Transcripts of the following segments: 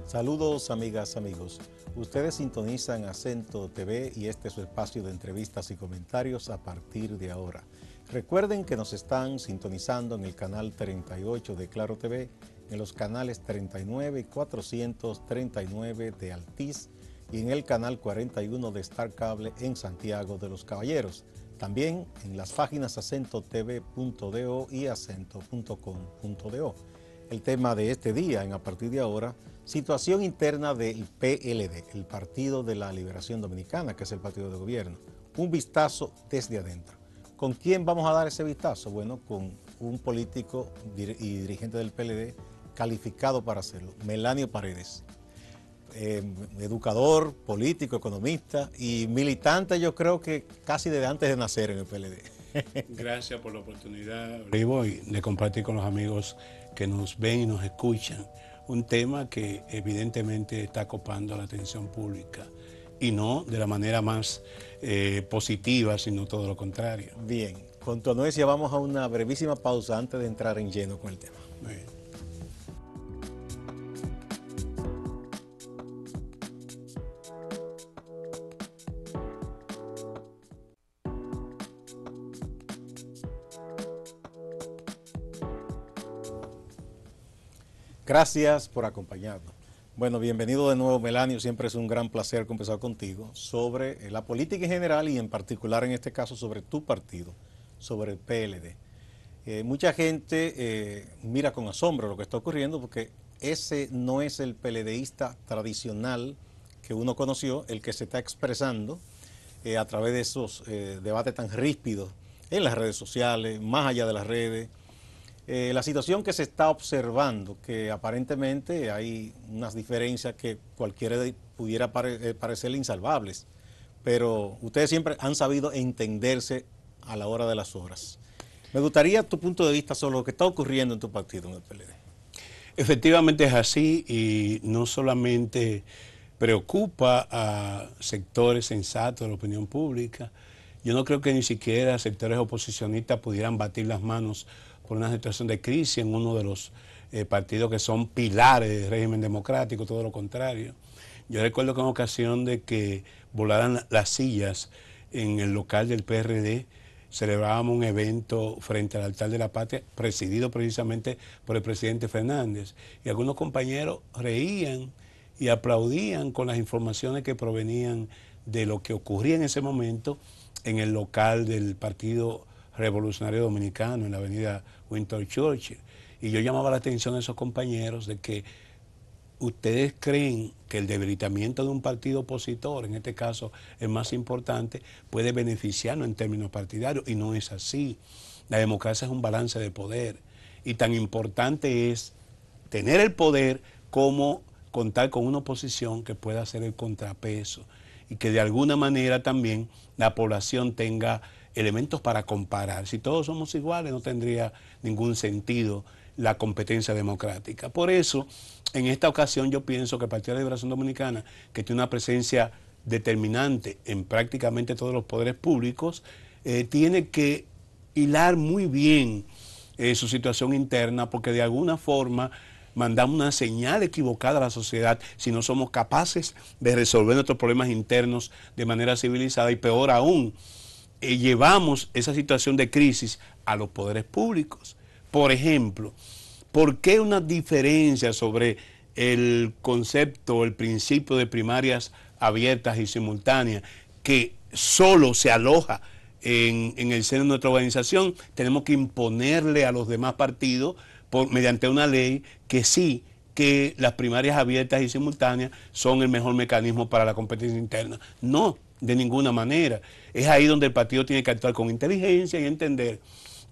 Saludos amigas, amigos. Ustedes sintonizan Acento TV y este es su espacio de entrevistas y comentarios a partir de ahora. Recuerden que nos están sintonizando en el canal 38 de Claro TV, en los canales 39 y 439 de Altiz y en el canal 41 de Star Cable en Santiago de los Caballeros. También en las páginas acentotv.do y acento.com.do. El tema de este día, en a partir de ahora, situación interna del PLD, el Partido de la Liberación Dominicana, que es el partido de gobierno. Un vistazo desde adentro. ¿Con quién vamos a dar ese vistazo? Bueno, con un político y dirigente del PLD calificado para hacerlo, Melanio Paredes. Educador, político, economista y militante, yo creo que casi desde antes de nacer en el PLD. Gracias por la oportunidad, Olivo, y de compartir con los amigos que nos ven y nos escuchan un tema que evidentemente está copando la atención pública y no de la manera más positiva, sino todo lo contrario. Bien, con tu anuencia vamos a una brevísima pausa antes de entrar en lleno con el tema. Bien. Gracias por acompañarnos. Bueno, bienvenido de nuevo, Melanio. Siempre es un gran placer conversar contigo sobre la política en general y en particular en este caso sobre tu partido, sobre el PLD. Mucha gente mira con asombro lo que está ocurriendo porque ese no es el PLDista tradicional que uno conoció, el que se está expresando a través de esos debates tan ríspidos en las redes sociales, más allá de las redes. La situación que se está observando, que aparentemente hay unas diferencias que cualquiera pudiera parecerle insalvables, pero ustedes siempre han sabido entenderse a la hora de las horas. Me gustaría tu punto de vista sobre lo que está ocurriendo en tu partido, en el PLD. Efectivamente es así y no solamente preocupa a sectores sensatos de la opinión pública. Yo no creo que ni siquiera sectores oposicionistas pudieran batir las manos por una situación de crisis en uno de los partidos que son pilares del régimen democrático, todo lo contrario. Yo recuerdo que en ocasión de que volaran las sillas en el local del PRD, celebrábamos un evento frente al altar de la patria, presidido precisamente por el presidente Fernández, y algunos compañeros reían y aplaudían con las informaciones que provenían de lo que ocurría en ese momento en el local del Partido Revolucionario Dominicano, en la avenida Winston Churchill. Y yo llamaba la atención a esos compañeros de que ustedes creen que el debilitamiento de un partido opositor, en este caso el más importante, puede beneficiarnos en términos partidarios, y no es así. La democracia es un balance de poder, y tan importante es tener el poder como contar con una oposición que pueda hacer el contrapeso, y que de alguna manera también la población tenga elementos para comparar. Si todos somos iguales, no tendría ningún sentido la competencia democrática. Por eso, en esta ocasión yo pienso que el Partido de la Liberación Dominicana, que tiene una presencia determinante en prácticamente todos los poderes públicos, tiene que hilar muy bien su situación interna, porque de alguna forma mandamos una señal equivocada a la sociedad si no somos capaces de resolver nuestros problemas internos de manera civilizada, y peor aún, llevamos esa situación de crisis a los poderes públicos. Por ejemplo, ¿por qué una diferencia sobre el concepto, el principio de primarias abiertas y simultáneas que solo se aloja en el seno de nuestra organización? Tenemos que imponerle a los demás partidos mediante una ley que sí, que las primarias abiertas y simultáneas son el mejor mecanismo para la competencia interna. No, de ninguna manera. Es ahí donde el partido tiene que actuar con inteligencia y entender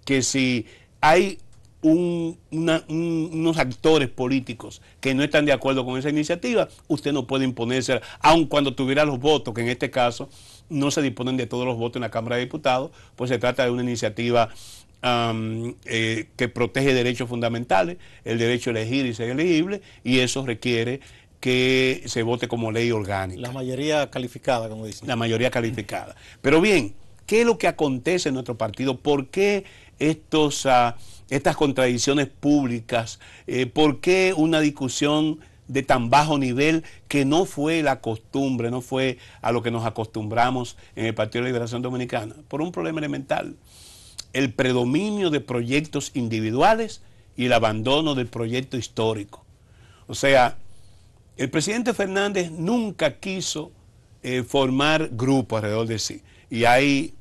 que si hay unos actores políticos que no están de acuerdo con esa iniciativa, usted no puede imponerse, aun cuando tuviera los votos, que en este caso no se disponen de todos los votos en la Cámara de Diputados, pues se trata de una iniciativa que protege derechos fundamentales, el derecho a elegir y ser elegible, y eso requiere que se vote como ley orgánica. La mayoría calificada, como dicen. La mayoría calificada. Pero bien, ¿qué es lo que acontece en nuestro partido? ¿Por qué estas contradicciones públicas? ¿Por qué una discusión de tan bajo nivel que no fue la costumbre, no fue a lo que nos acostumbramos en el Partido de Liberación Dominicana, por un problema elemental: el predominio de proyectos individuales y el abandono del proyecto histórico. O sea, el presidente Fernández nunca quiso formar grupos alrededor de sí, y hay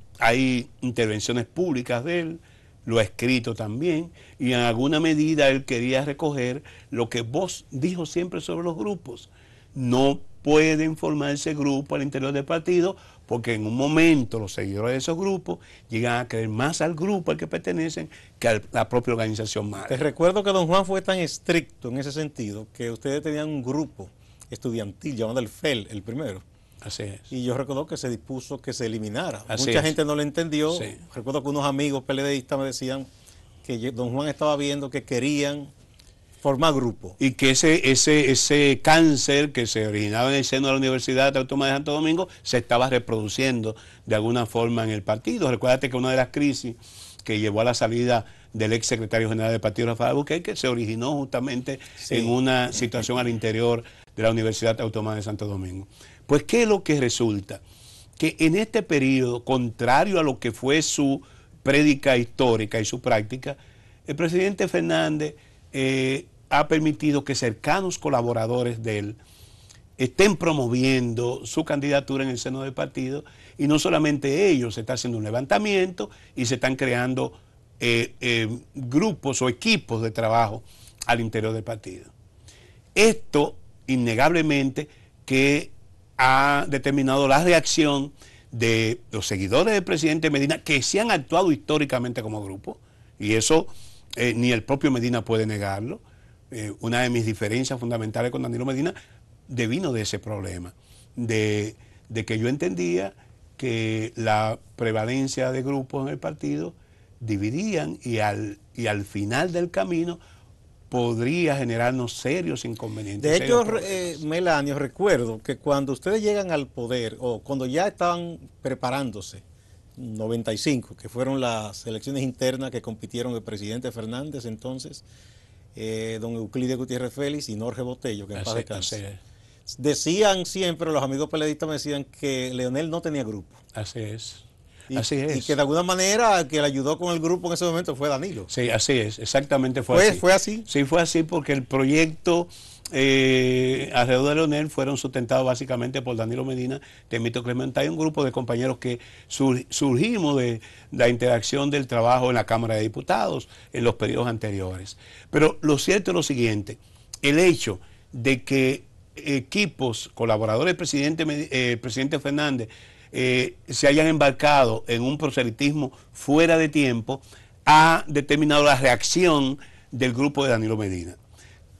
intervenciones públicas de él, lo ha escrito también, y en alguna medida él quería recoger lo que vos dijo siempre sobre los grupos. No pueden formarse grupos al interior del partido, porque en un momento los seguidores de esos grupos llegan a creer más al grupo al que pertenecen que a la propia organización madre. Te recuerdo que don Juan fue tan estricto en ese sentido que ustedes tenían un grupo estudiantil llamado el FEL, el primero. Así es. Y yo recuerdo que se dispuso que se eliminara. Así Mucha es. gente no lo entendió. Sí. Recuerdo que unos amigos PLDistas me decían que don Juan estaba viendo que querían formar grupo. Y que ese cáncer que se originaba en el seno de la Universidad Autónoma de Santo Domingo se estaba reproduciendo de alguna forma en el partido. Recuérdate que una de las crisis que llevó a la salida del ex secretario general del partido, Rafael Albuquerque, se originó justamente en una situación al interior de la Universidad Autónoma de Santo Domingo. Pues, ¿qué es lo que resulta? Que en este periodo, contrario a lo que fue su prédica histórica y su práctica, el presidente Fernández ha permitido que cercanos colaboradores de él estén promoviendo su candidatura en el seno del partido, y no solamente ellos, se está haciendo un levantamiento y se están creando grupos o equipos de trabajo al interior del partido. Esto, innegablemente, que ha determinado la reacción de los seguidores del presidente Medina, que se han actuado históricamente como grupo, y eso ni el propio Medina puede negarlo. Una de mis diferencias fundamentales con Danilo Medina devino de ese problema, de que yo entendía que la prevalencia de grupos en el partido dividían y al final del camino podría generarnos serios inconvenientes. De hecho, Melanio, recuerdo que cuando ustedes llegan al poder, o cuando ya estaban preparándose, 95, que fueron las elecciones internas que compitieron el presidente Fernández entonces, don Euclides Gutiérrez Félix y Jorge Botello, que en paz descanse. Decían siempre, los amigos peleadistas me decían que Leonel no tenía grupo. Así es. Así es. Y que de alguna manera que le ayudó con el grupo en ese momento fue Danilo. Sí, así es, exactamente fue así. ¿Fue así? Sí, fue así, porque el proyecto alrededor de Leonel fueron sustentados básicamente por Danilo Medina, Temito Clemente, y un grupo de compañeros que surgimos de la interacción del trabajo en la Cámara de Diputados en los periodos anteriores. Pero lo cierto es lo siguiente: el hecho de que equipos, colaboradores del presidente Fernández, se hayan embarcado en un proselitismo fuera de tiempo, ha determinado la reacción del grupo de Danilo Medina.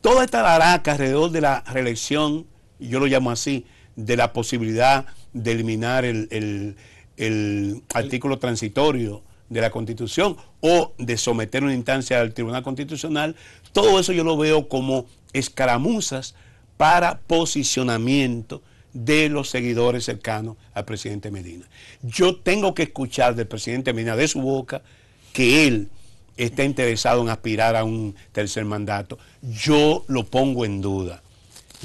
Toda esta baraca alrededor de la reelección, y yo lo llamo así, de la posibilidad de eliminar el artículo transitorio de la Constitución o de someter una instancia al Tribunal Constitucional, todo eso yo lo veo como escaramuzas para posicionamiento de los seguidores cercanos al presidente Medina. Yo tengo que escuchar del presidente Medina de su boca que él está interesado en aspirar a un tercer mandato. Yo lo pongo en duda.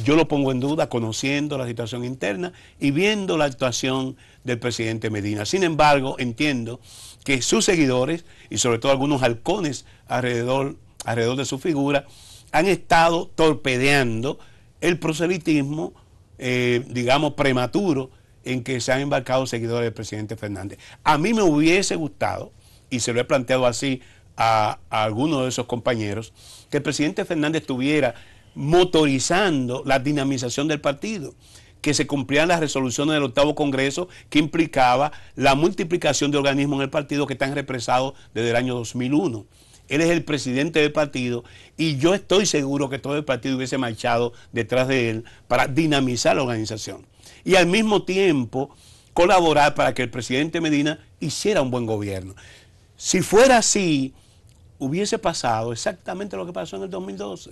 Yo lo pongo en duda conociendo la situación interna y viendo la actuación del presidente Medina. Sin embargo, entiendo que sus seguidores, y sobre todo algunos halcones alrededor de su figura, han estado torpedeando el proselitismo, digamos, prematuro en que se han embarcado seguidores del presidente Fernández. A mí me hubiese gustado, y se lo he planteado así a algunos de esos compañeros, que el presidente Fernández estuviera motorizando la dinamización del partido, que se cumplieran las resoluciones del 8º Congreso, que implicaba la multiplicación de organismos en el partido que están represados desde el año 2001. Él es el presidente del partido y yo estoy seguro que todo el partido hubiese marchado detrás de él para dinamizar la organización. Y al mismo tiempo colaborar para que el presidente Medina hiciera un buen gobierno. Si fuera así, hubiese pasado exactamente lo que pasó en el 2012,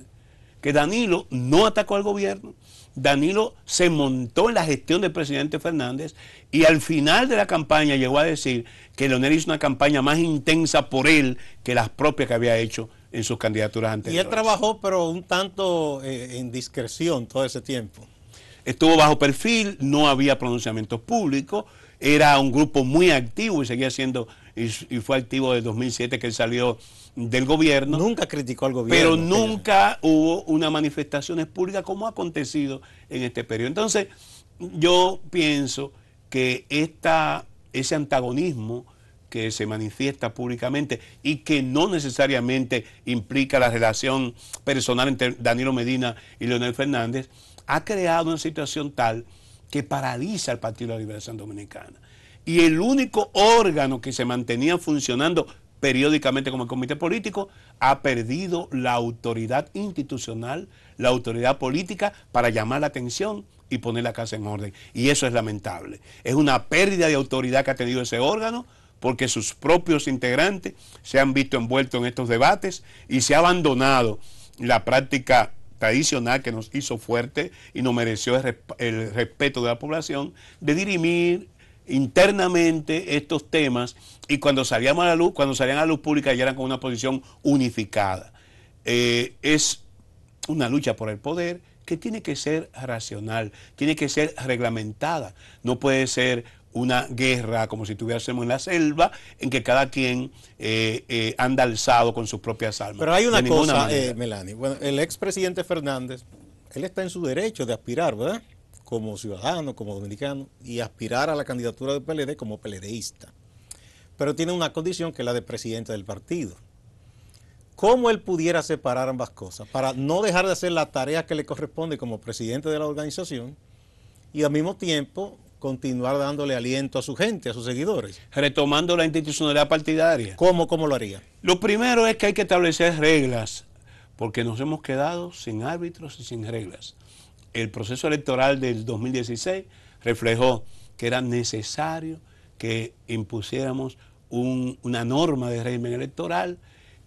que Danilo no atacó al gobierno, Danilo se montó en la gestión del presidente Fernández y al final de la campaña llegó a decir que Leonel hizo una campaña más intensa por él que las propias que había hecho en sus candidaturas Y anteriores. él trabajó, pero un tanto en discreción todo ese tiempo. Estuvo bajo perfil, no había pronunciamientos públicos, era un grupo muy activo y seguía siendo, y fue activo desde 2007 que él salió del gobierno. Nunca criticó al gobierno. Pero nunca hubo unas manifestaciones públicas como ha acontecido en este periodo. Entonces, yo pienso que ese antagonismo que se manifiesta públicamente y que no necesariamente implica la relación personal entre Danilo Medina y Leonel Fernández, ha creado una situación tal que paraliza al Partido de la Liberación Dominicana. Y el único órgano que se mantenía funcionando periódicamente como el comité político ha perdido la autoridad institucional, la autoridad política para llamar la atención y poner la casa en orden. Y eso es lamentable. Es una pérdida de autoridad que ha tenido ese órgano, porque sus propios integrantes se han visto envueltos en estos debates y se ha abandonado la práctica tradicional que nos hizo fuerte y nos mereció el respeto de la población, de dirimir internamente estos temas, y cuando salían a la luz pública ya eran con una posición unificada. Es una lucha por el poder que tiene que ser racional, tiene que ser reglamentada, no puede ser una guerra como si estuviésemos en la selva en que cada quien anda alzado con sus propias armas. Pero hay una cosa, Melanie, bueno, el expresidente Fernández, él está en su derecho de aspirar, ¿verdad?, como ciudadano, como dominicano, y aspirar a la candidatura del PLD como PLDista. Pero tiene una condición que es la de presidente del partido. ¿Cómo él pudiera separar ambas cosas para no dejar de hacer la tarea que le corresponde como presidente de la organización y al mismo tiempo continuar dándole aliento a su gente, a sus seguidores? Retomando la institucionalidad partidaria. ¿Cómo lo haría? Lo primero es que hay que establecer reglas, porque nos hemos quedado sin árbitros y sin reglas. El proceso electoral del 2016 reflejó que era necesario que impusiéramos una norma de régimen electoral,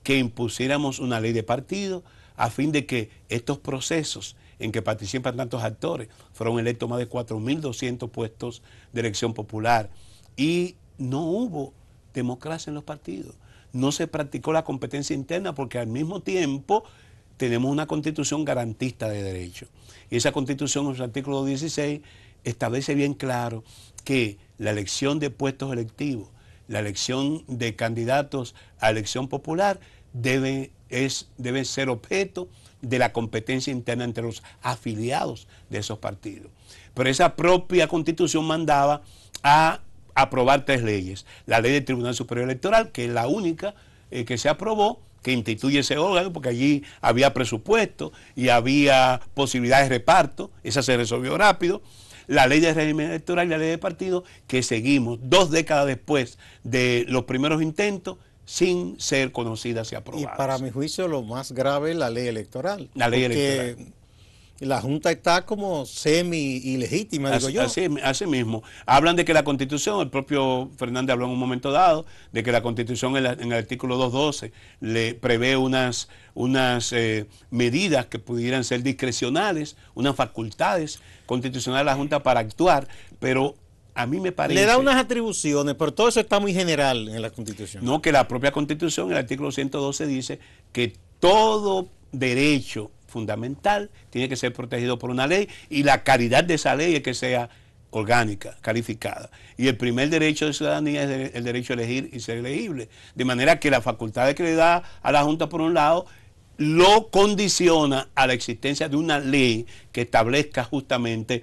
que impusiéramos una ley de partido, a fin de que estos procesos en que participan tantos actores, fueron electos más de 4.200 puestos de elección popular, y no hubo democracia en los partidos. No se practicó la competencia interna porque al mismo tiempo tenemos una constitución garantista de derechos. Y esa constitución, en su artículo 16, establece bien claro que la elección de puestos electivos, la elección de candidatos a elección popular debe ser objeto de la competencia interna entre los afiliados de esos partidos. Pero esa propia constitución mandaba a aprobar 3 leyes. La ley del Tribunal Superior Electoral, que es la única que se aprobó, que instituye ese órgano, porque allí había presupuesto y había posibilidades de reparto, esa se resolvió rápido. La ley de régimen electoral y la ley de partido, que seguimos 2 décadas después de los primeros intentos, sin ser conocidas y aprobadas. Y para mi juicio lo más grave es la ley electoral. La ley electoral. La Junta está como semi-ilegítima, digo yo. Así mismo. Hablan de que la Constitución, el propio Fernández habló en un momento dado, de que la Constitución en el artículo 212 le prevé unas medidas que pudieran ser discrecionales, unas facultades constitucionales a la Junta para actuar, pero a mí me parece... Le da unas atribuciones, pero todo eso está muy general en la Constitución. No, que la propia Constitución, el artículo 112 dice que todo derecho fundamental tiene que ser protegido por una ley, y la calidad de esa ley es que sea orgánica, calificada. Y el primer derecho de ciudadanía es el derecho a elegir y ser elegible. De manera que la facultad que le da a la Junta, por un lado, lo condiciona a la existencia de una ley que establezca justamente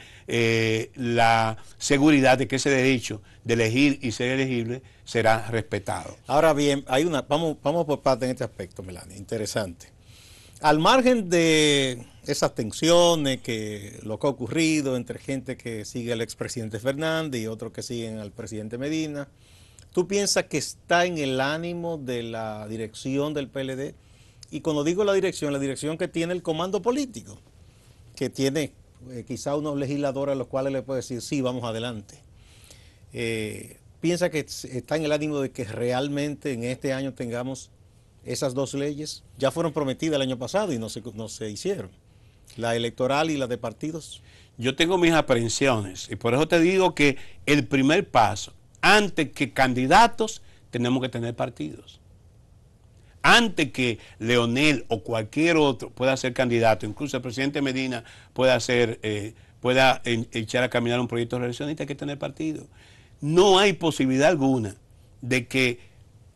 la seguridad de que ese derecho de elegir y ser elegible será respetado. Ahora bien, vamos por parte en este aspecto, Melanie, interesante. Al margen de esas tensiones, lo que ha ocurrido entre gente que sigue al expresidente Fernández y otros que siguen al presidente Medina, ¿tú piensas que está en el ánimo de la dirección del PLD? Y cuando digo la dirección que tiene el comando político, que tiene quizá unos legisladores a los cuales le puede decir, sí, vamos adelante. ¿Piensa que está en el ánimo de que realmente en este año tengamos esas 2 leyes? Ya fueron prometidas el año pasado y no se hicieron, la electoral y la de partidos. Yo tengo mis aprehensiones, y por eso te digo que el primer paso, antes que candidatos, tenemos que tener partidos. antes que Leonel o cualquier otro pueda ser candidato, incluso el presidente Medina pueda echar a caminar un proyecto reeleccionista, hay que tener partido. No hay posibilidad alguna de que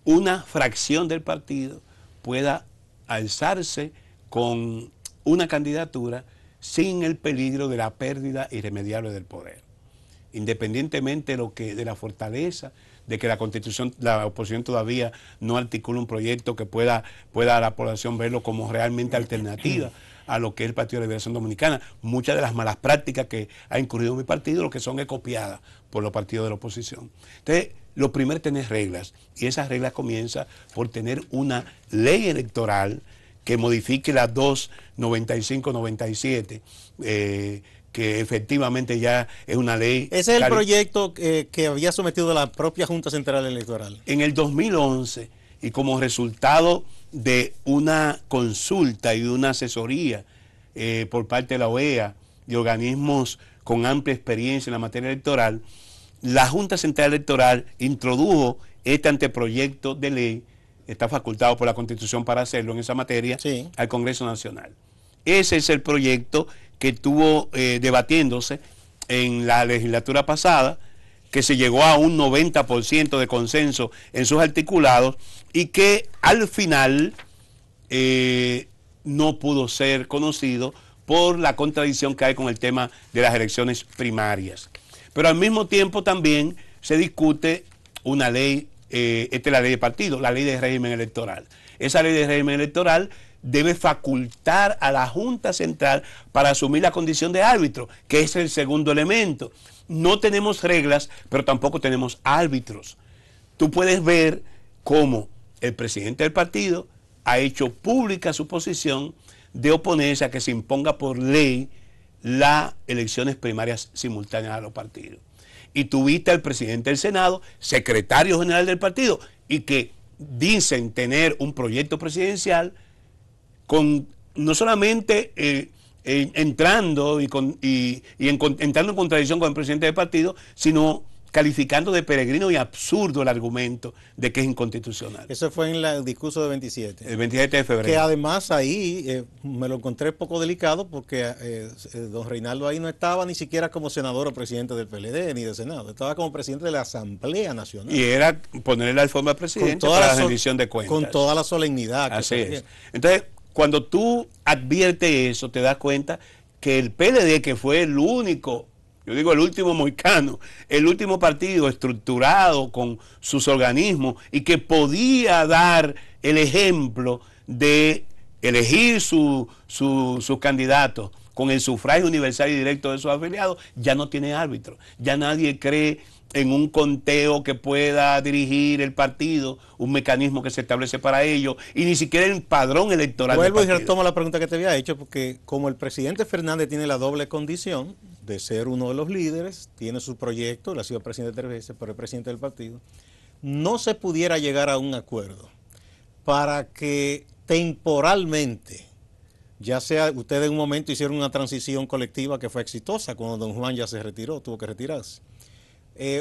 una fracción del partido pueda alzarse con una candidatura sin el peligro de la pérdida irremediable del poder. Independientemente de la fortaleza de que la oposición todavía no articula un proyecto que pueda la población verlo como realmente alternativa a lo que es el Partido de Liberación Dominicana. Muchas de las malas prácticas que ha incurrido mi partido, lo que son es copiadas por los partidos de la oposición. Entonces, lo primero es tener reglas, y esas reglas comienzan por tener una ley electoral que modifique las 295-97, que efectivamente ya es una ley. Ese es el proyecto que había sometido la propia Junta Central Electoral. En el 2011, y como resultado de una consulta y de una asesoría por parte de la OEA y organismos con amplia experiencia en la materia electoral, la Junta Central Electoral introdujo este anteproyecto de ley, está facultado por la Constitución para hacerlo en esa materia, sí, al Congreso Nacional. Ese es el proyecto que estuvo debatiéndose en la legislatura pasada, que se llegó a un 90% de consenso en sus articulados y que al final no pudo ser conocido por la contradicción que hay con el tema de las elecciones primarias. Pero al mismo tiempo también se discute una ley, esta es la ley de partido, la ley de régimen electoral. Esa ley de régimen electoral debe facultar a la Junta Central para asumir la condición de árbitro, que es el segundo elemento. No tenemos reglas, pero tampoco tenemos árbitros. Tú puedes ver cómo el presidente del partido ha hecho pública su posición de oponerse a que se imponga por ley las elecciones primarias simultáneas a los partidos. Y tuviste al presidente del Senado, secretario general del partido, y que dicen tener un proyecto presidencial con no solamente entrando entrando en contradicción con el presidente del partido, sino calificando de peregrino y absurdo el argumento de que es inconstitucional. Eso fue en el discurso de 27. El 27 de febrero. Que además ahí me lo encontré poco delicado porque don Reinaldo ahí no estaba ni siquiera como senador o presidente del PLD ni del Senado, estaba como presidente de la Asamblea Nacional. Y era ponerle la alforma al presidente para la rendición de cuentas. Con toda la solemnidad. Así es. Entonces, cuando tú adviertes eso, te das cuenta que el PLD, que fue el único, yo digo el último mohicano, el último partido estructurado con sus organismos y que podía dar el ejemplo de elegir sus candidatos con el sufragio universal y directo de sus afiliados, ya no tiene árbitro. Ya nadie cree en un conteo que pueda dirigir el partido, un mecanismo que se establece para ello, y ni siquiera el padrón electoral. Vuelvo y retomo la pregunta que te había hecho, porque como el presidente Fernández tiene la doble condición de ser uno de los líderes, tiene su proyecto, él ha sido presidente 3 veces, pero es presidente del partido, no se pudiera llegar a un acuerdo para que temporalmente, ya sea ustedes en un momento hicieron una transición colectiva que fue exitosa, cuando don Juan ya se retiró, tuvo que retirarse,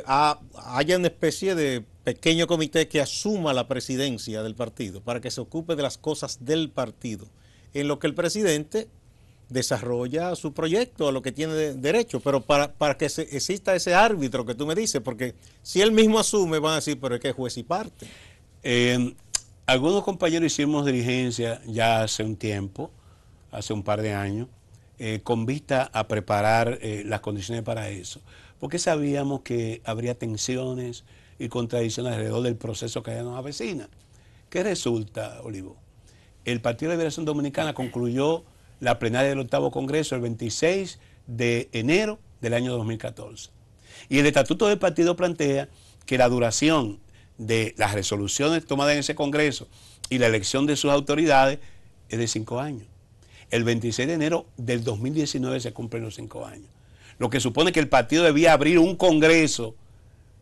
haya una especie de pequeño comité que asuma la presidencia del partido para que se ocupe de las cosas del partido, en lo que el presidente desarrolla su proyecto, a lo que tiene derecho, pero para que exista ese árbitro que tú me dices, porque si él mismo asume, van a decir, pero es que es juez y parte. Algunos compañeros hicimos diligencia ya hace un tiempo, hace un par de años, con vista a preparar las condiciones para eso, porque sabíamos que habría tensiones y contradicciones alrededor del proceso que ya nos avecina. ¿Qué resulta, Olivo? El Partido de Liberación Dominicana concluyó la plenaria del 8º Congreso el 26 de enero del año 2014. Y el estatuto del partido plantea que la duración de las resoluciones tomadas en ese Congreso y la elección de sus autoridades es de 5 años. El 26 de enero del 2019 se cumplen los 5 años. Lo que supone que el partido debía abrir un congreso,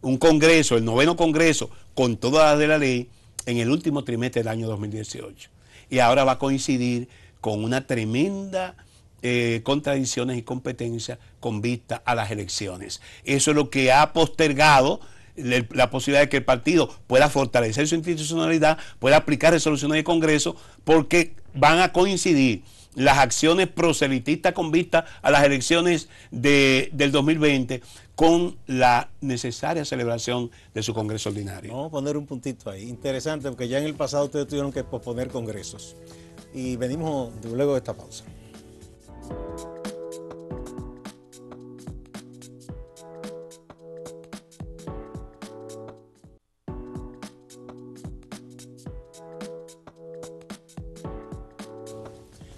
el 9º Congreso, con todas las de la ley, en el último trimestre del año 2018. Y ahora va a coincidir con una tremenda contradicciones y competencias con vista a las elecciones. Eso es lo que ha postergado la posibilidad de que el partido pueda fortalecer su institucionalidad, pueda aplicar resoluciones de Congreso, porque van a coincidir las acciones proselitistas con vista a las elecciones del 2020 con la necesaria celebración de su Congreso ordinario. Vamos a poner un puntito ahí. Interesante, porque ya en el pasado ustedes tuvieron que posponer congresos. Y venimos luego de esta pausa.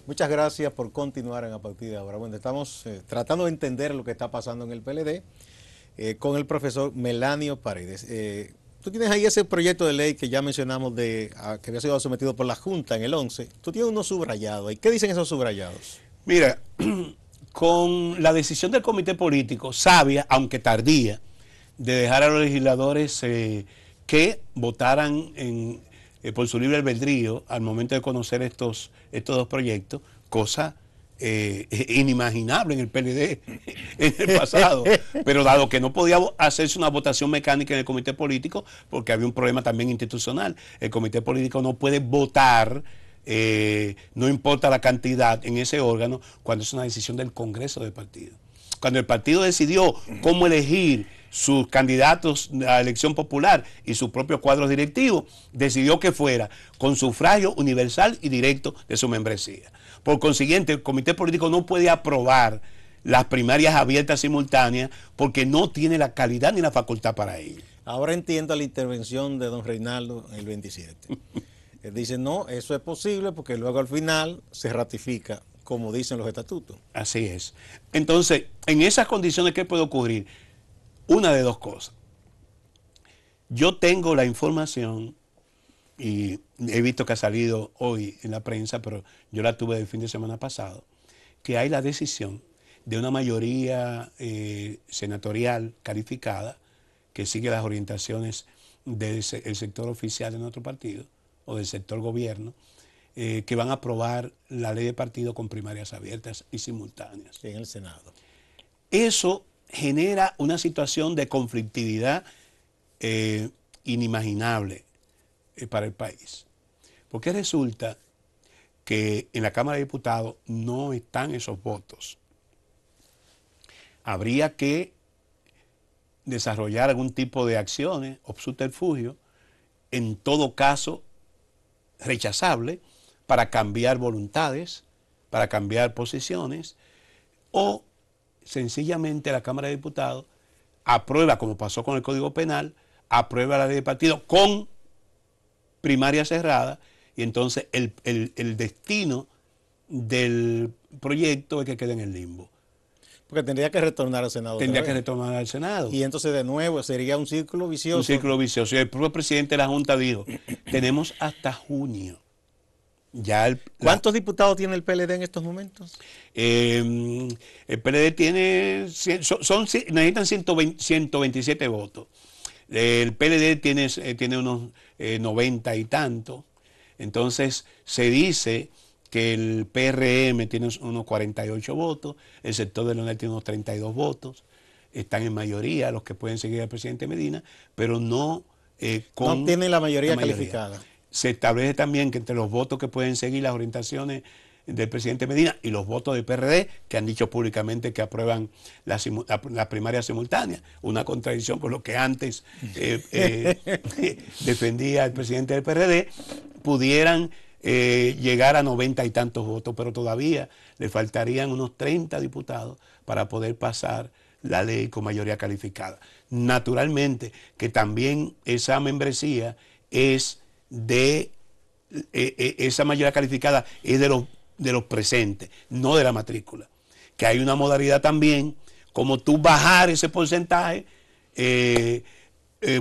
Muchas gracias por continuar a partir de ahora. Bueno, estamos tratando de entender lo que está pasando en el PLD con el profesor Melanio Paredes. Tú tienes ahí ese proyecto de ley que ya mencionamos que había sido sometido por la Junta en el 11. Tú tienes unos subrayados ahí. ¿Qué dicen esos subrayados? Mira, con la decisión del comité político, sabia, aunque tardía, de dejar a los legisladores que votaran por su libre albedrío al momento de conocer estos dos proyectos, cosa inimaginable en el PLD en el pasado, pero dado que no podía hacerse una votación mecánica en el comité político, porque había un problema también institucional, el comité político no puede votar, no importa la cantidad en ese órgano, cuando es una decisión del Congreso del partido. Cuando el partido decidió cómo elegir sus candidatos a elección popular y sus propios cuadros directivos, decidió que fuera con sufragio universal y directo de su membresía. Por consiguiente, el comité político no puede aprobar las primarias abiertas simultáneas porque no tiene la calidad ni la facultad para ello. Ahora entiendo la intervención de don Reinaldo en el 27. Él dice, no, eso es posible porque luego al final se ratifica, como dicen los estatutos. Así es. Entonces, en esas condiciones, ¿qué puede ocurrir? Una de dos cosas. Yo tengo la información, y he visto que ha salido hoy en la prensa, pero yo la tuve el fin de semana pasado, que hay la decisión de una mayoría senatorial calificada que sigue las orientaciones del sector oficial de nuestro partido o del sector gobierno, que van a aprobar la ley de partido con primarias abiertas y simultáneas. En el Senado. Eso genera una situación de conflictividad inimaginable para el país. Porque resulta que en la Cámara de Diputados no están esos votos. Habría que desarrollar algún tipo de acciones o subterfugio, en todo caso rechazable, para cambiar voluntades, para cambiar posiciones, o sencillamente la Cámara de Diputados aprueba, como pasó con el Código Penal, aprueba la ley de partido con primaria cerrada, y entonces el destino del proyecto es que quede en el limbo. Porque tendría que retornar al Senado. Tendría que retornar al Senado. Y entonces de nuevo sería un círculo vicioso. Un círculo vicioso. Y el propio presidente de la Junta dijo, tenemos hasta junio. ¿Cuántos diputados tiene el PLD en estos momentos? El PLD tiene, necesitan 127 votos. El PLD tiene unos 90 y tanto. Entonces se dice que el PRM tiene unos 48 votos, el sector de Leonel tiene unos 32 votos, están en mayoría los que pueden seguir al presidente Medina, pero no no tienen la mayoría calificada. Se establece también que entre los votos que pueden seguir las orientaciones del presidente Medina y los votos del PRD, que han dicho públicamente que aprueban la primaria simultánea, una contradicción con lo que antes defendía el presidente del PRD, pudieran llegar a 90 y tantos votos, pero todavía le faltarían unos 30 diputados para poder pasar la ley con mayoría calificada. Naturalmente que también esa membresía es esa mayoría calificada es de los presentes, no de la matrícula. Que hay una modalidad también, como tú bajar ese porcentaje,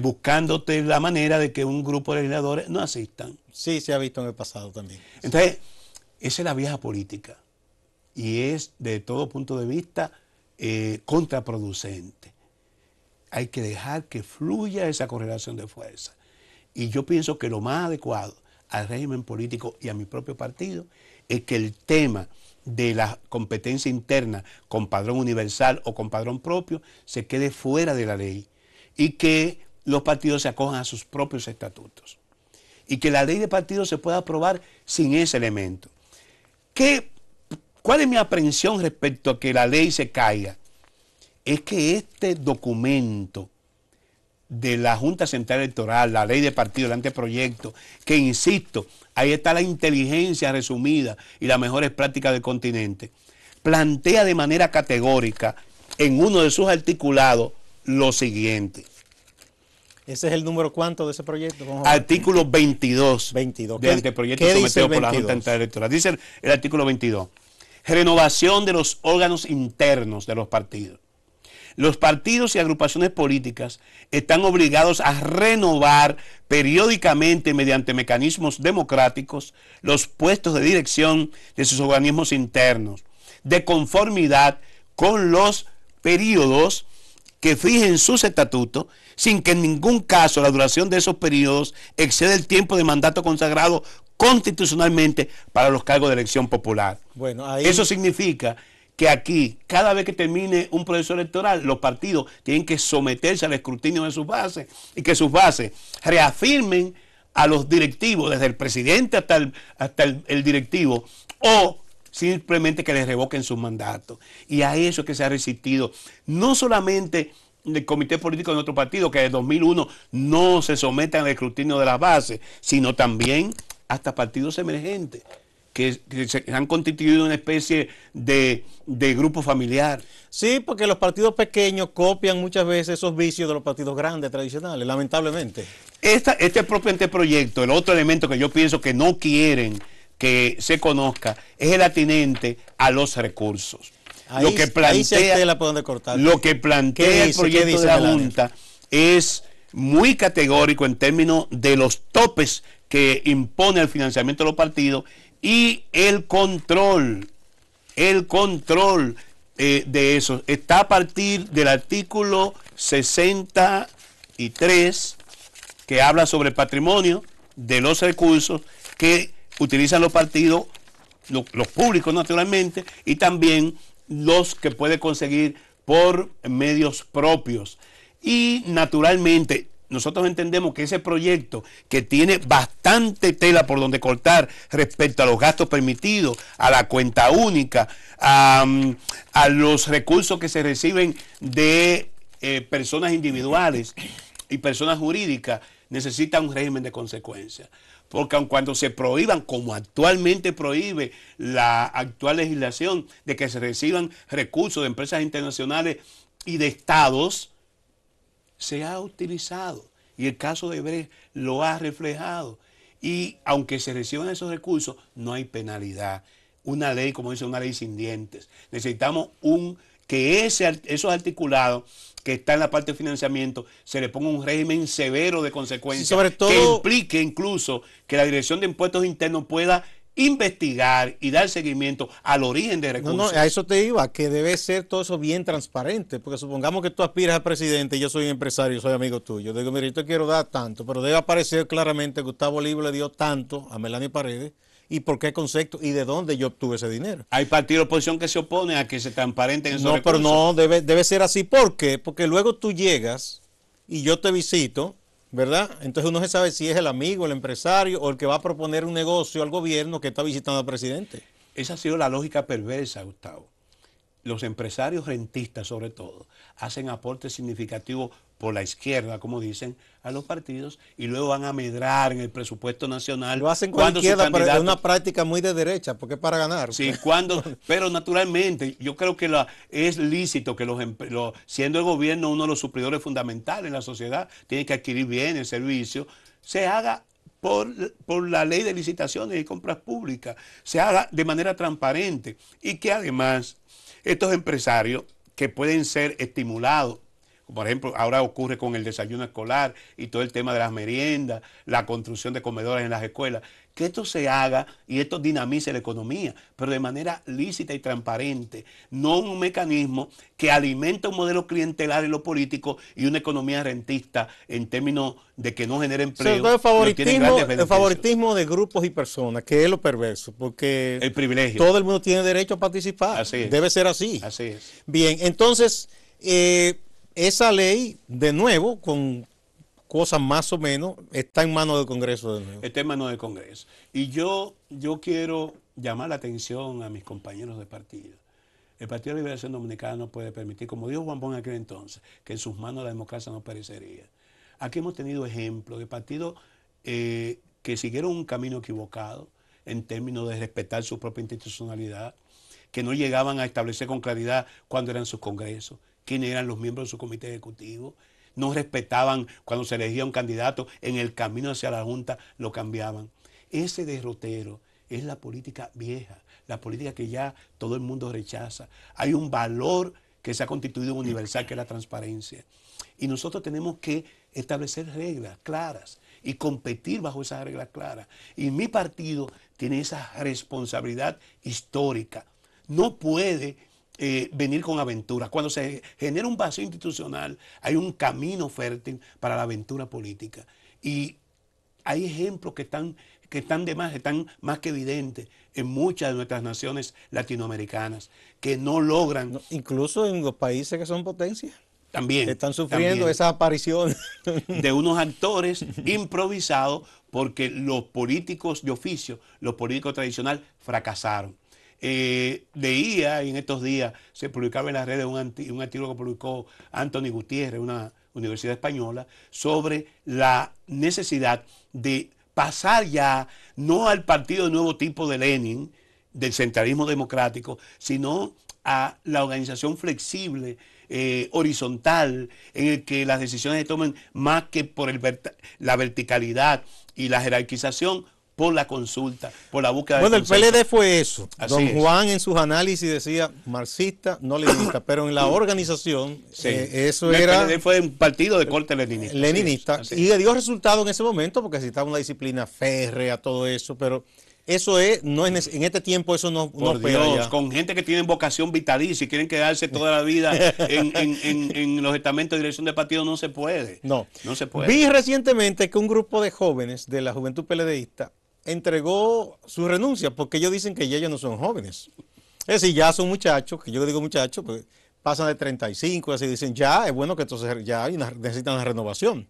buscándote la manera de que un grupo de legisladores no asistan. Sí, se ha visto en el pasado también. Entonces, esa es la vieja política y es de todo punto de vista contraproducente. Hay que dejar que fluya esa correlación de fuerza. Y yo pienso que lo más adecuado al régimen político y a mi propio partido es que el tema de la competencia interna con padrón universal o con padrón propio se quede fuera de la ley y que los partidos se acojan a sus propios estatutos y que la ley de partidos se pueda aprobar sin ese elemento. ¿Cuál es mi aprehensión respecto a que la ley se caiga? Es que este documento de la Junta Central Electoral, la ley de partidos, el anteproyecto, que insisto, ahí está la inteligencia resumida y las mejores prácticas del continente, plantea de manera categórica en uno de sus articulados lo siguiente. ¿Ese es el número cuánto de ese proyecto? Artículo 22, 22. del anteproyecto sometido por la Junta Central Electoral. Dice el artículo 22, renovación de los órganos internos de los partidos. Los partidos y agrupaciones políticas están obligados a renovar periódicamente mediante mecanismos democráticos los puestos de dirección de sus organismos internos, de conformidad con los periodos que fijen sus estatutos, sin que en ningún caso la duración de esos periodos exceda el tiempo de mandato consagrado constitucionalmente para los cargos de elección popular. Bueno, ahí... Eso significa que aquí, cada vez que termine un proceso electoral, los partidos tienen que someterse al escrutinio de sus bases y que sus bases reafirmen a los directivos, desde el presidente hasta el directivo, o simplemente que les revoquen sus mandatos. Y a eso es que se ha resistido, no solamente el comité político de nuestro partido, que desde 2001 no se someten al escrutinio de las bases, sino también hasta partidos emergentes, que se han constituido una especie de grupo familiar. Sí, porque los partidos pequeños copian muchas veces esos vicios de los partidos grandes tradicionales, lamentablemente. Este propio anteproyecto, el otro elemento que yo pienso que no quieren que se conozca, es el atinente a los recursos. Lo que plantea el proyecto de la Junta es muy categórico en términos de los topes que impone el financiamiento de los partidos y el control de eso está a partir del artículo 63, que habla sobre el patrimonio de los recursos que utilizan los partidos, los públicos naturalmente, y también los que puede conseguir por medios propios. Y naturalmente nosotros entendemos que ese proyecto, que tiene bastante tela por donde cortar respecto a los gastos permitidos, a la cuenta única, a los recursos que se reciben de personas individuales y personas jurídicas, necesita un régimen de consecuencias. Porque aun cuando se prohíban, como actualmente prohíbe la actual legislación, de que se reciban recursos de empresas internacionales y de estados, se ha utilizado, y el caso de Brecht lo ha reflejado, y aunque se reciban esos recursos, no hay penalidad. Una ley, como dice, una ley sin dientes. Necesitamos que esos articulados que está en la parte de financiamiento, se le ponga un régimen severo de consecuencias, sí, sobre todo, que implique incluso que la Dirección de Impuestos Internos pueda investigar y dar seguimiento al origen de recursos. No, a eso te iba, que debe ser todo eso bien transparente, porque supongamos que tú aspiras a presidente y yo soy empresario, soy amigo tuyo. Digo, mira, yo te quiero dar tanto, pero debe aparecer claramente que Gustavo Olivo le dio tanto a Melanie Paredes, y por qué concepto y de dónde yo obtuve ese dinero. Hay partidos de oposición que se oponen a que se transparenten esos recursos. Pero no, debe ser así. ¿Por qué? Porque luego tú llegas y yo te visito, ¿verdad? Entonces uno se sabe si es el amigo, el empresario o el que va a proponer un negocio al gobierno que está visitando al presidente. Esa ha sido la lógica perversa, Gustavo. Los empresarios rentistas, sobre todo, hacen aportes significativos por la izquierda, como dicen, a los partidos, y luego van a medrar en el presupuesto nacional. Lo hacen con la izquierda, pero es una práctica muy de derecha, porque es para ganar. Sí, pero naturalmente, yo creo que es lícito que siendo el gobierno uno de los suplidores fundamentales en la sociedad, tiene que adquirir bienes, servicios, se haga por la ley de licitaciones y compras públicas, se haga de manera transparente, y que además estos empresarios que pueden ser estimulados, por ejemplo, ahora ocurre con el desayuno escolar y todo el tema de las meriendas, la construcción de comedores en las escuelas, que esto se haga y esto dinamice la economía, pero de manera lícita y transparente, no un mecanismo que alimenta un modelo clientelar en lo político y una economía rentista en términos de que no genera empleo. El favoritismo de grupos y personas, que es lo perverso, porque el privilegio. Todo el mundo tiene derecho a participar. Así es. Debe ser así. Así es. Bien, entonces, esa ley, de nuevo, con cosa más o menos está en manos del Congreso de nuevo. Está en manos del Congreso. Y yo quiero llamar la atención a mis compañeros de partido. El Partido de Liberación Dominicana no puede permitir, como dijo Juan Bon en aquel entonces, que en sus manos la democracia no perecería. Aquí hemos tenido ejemplos de partidos que siguieron un camino equivocado en términos de respetar su propia institucionalidad, que no llegaban a establecer con claridad cuándo eran sus congresos, quiénes eran los miembros de su comité ejecutivo, no respetaban cuando se elegía un candidato, en el camino hacia la Junta lo cambiaban. Ese derrotero es la política vieja, la política que ya todo el mundo rechaza. Hay un valor que se ha constituido universal, que es la transparencia. Y nosotros tenemos que establecer reglas claras y competir bajo esas reglas claras. Y mi partido tiene esa responsabilidad histórica. No puede venir con aventuras. Cuando se genera un vacío institucional, hay un camino fértil para la aventura política. Y hay ejemplos que están de más, están más que evidentes en muchas de nuestras naciones latinoamericanas, que no logran... No, incluso en los países que son potencias. También. Están sufriendo esas apariciones. De unos actores improvisados porque los políticos de oficio, los políticos tradicionales, fracasaron. Leía, y en estos días se publicaba en las redes un artículo que publicó Anthony Gutiérrez, una universidad española, sobre la necesidad de pasar ya no al partido de nuevo tipo de Lenin, del centralismo democrático, sino a la organización flexible, horizontal, en el que las decisiones se tomen más que por la verticalidad y la jerarquización, por la consulta, por la búsqueda de consenso. Bueno, el PLD fue eso. Así Don es. Juan en sus análisis decía marxista, no leninista, pero en la organización Sí. eso El era PLD fue un partido de corte leninista. leninista. Así es. Y le dio resultado en ese momento porque necesitaba una disciplina férrea, todo eso, pero eso no es en este tiempo eso no Por pega Dios, ya. con gente que tienen vocación vitalicia y quieren quedarse toda la vida en los estamentos de dirección de partido, no se puede. No se puede. Vi recientemente que un grupo de jóvenes de la juventud PLDista entregó su renuncia porque ellos dicen que ya ellos no son jóvenes. Es decir, ya son muchachos, que yo digo muchachos, pues pasan de 35, así dicen, ya es bueno que entonces ya necesitan una renovación.